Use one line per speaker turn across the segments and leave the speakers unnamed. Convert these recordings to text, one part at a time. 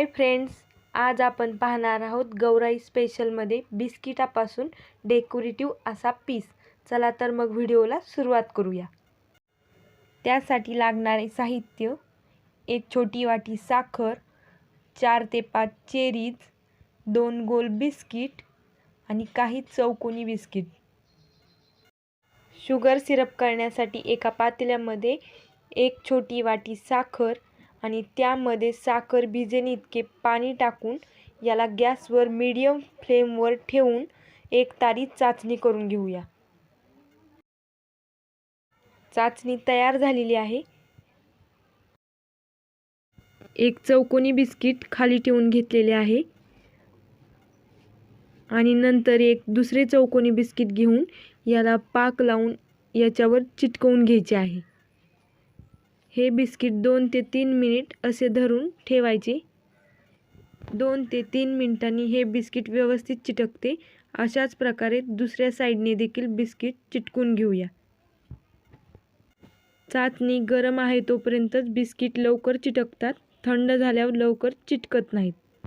Hi friends, आज आपण पाहणार आहोत गौराई स्पेशलमध्ये बिस्किटापासून डेकोरेटिव्ह असा पीस। चला तर मग व्हिडिओला सुरुवात करूया। त्यासाठी लागणारे साहित्य: एक छोटी वाटी साखर, 4 ते 5 चेरीज, 2 गोल बिस्किट आणि काही चौकोनी बिस्किट। शुगर सिरप करण्यासाठी एका पातेल्यामध्ये एक छोटी वाटी साखर आणि त्यामध्ये साखर भिजेल इतके पाणी टाकून याला गॅसवर मीडियम फ्लेमवर ठेवून एक तारी चाचणी करून घेऊया। चाचणी तयार झालेली आहे। एक चौकोनी बिस्किट खाली ठेवून घेतलेले आहे आणि नंतर एक दुसरे चौकोनी बिस्किट घेऊन याला पाक लावून याच्यावर चिटकवून घ्यायचे आहे। हे बिस्किट 2 ते 3 मिनिट असे धरून ठेवायचे। 2 ते 3 मिनिटांनी हे बिस्किट व्यवस्थित चिटकते। अशाच प्रकारे दुसऱ्या साईडने देखील बिस्किट चिटकून घेऊया। चाचणी गरम आहे तोपर्यंतच बिस्किट लवकर चिटकतात, थंड झाल्यावर लवकर चिटकत नाहीत।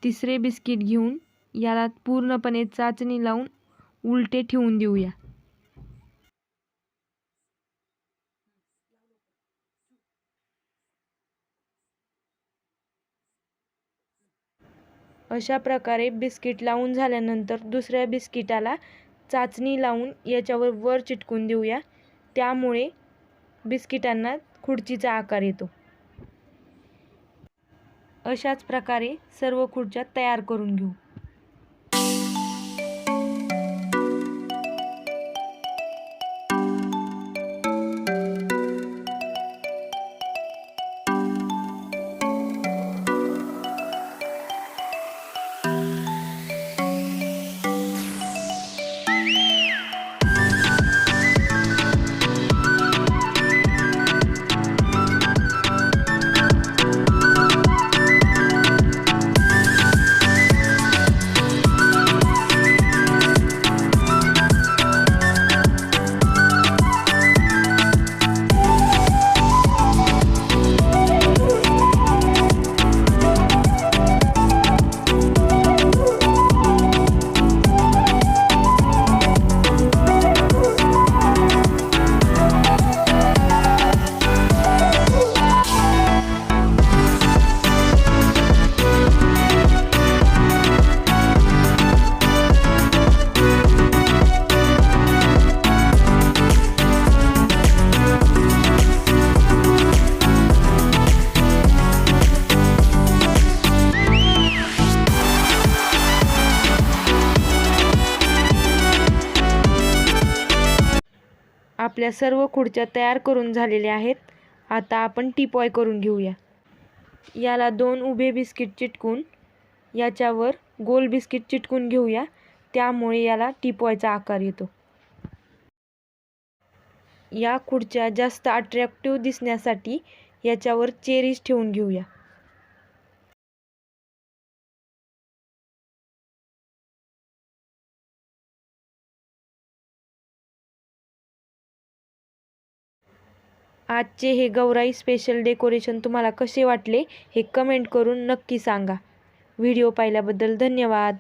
तिसरे बिस्किट घेऊन याला पूर्णपणे चाचणी लावून उलटे ठेवून देऊया। अशा प्रकारे बिस्किट लावून झाल्यानंतर दुसऱ्या बिस्किटाला चाचणी लावून याच्यावर वर चिटकून देऊया। त्यामुळे बिस्किटांना खुर्चीचा आकार येतो। अशाच प्रकारे सर्व खुर्च्या तयार करून घेऊ। आपल्या सर्व खुर्च्या तयार करून झालेल्या आहेत। आता आपण टीपॉय करून घेऊया। याला 2 उभे बिस्किट चिटकून याच्यावर गोल बिस्किट चिटकून घेऊया। त्यामुळे याला टीपॉयचा आकार येतो। या खुर्च्या जास्त अट्रॅक्टिव्ह दिसण्यासाठी याच्यावर चेरीज ठेवून घेऊया। आजचे हे गौराई स्पेशल डेकोरेशन तुम्हाला कसे वाटले हे कमेंट करून नक्की सांगा। व्हिडिओ पाहिल्याबद्दल धन्यवाद।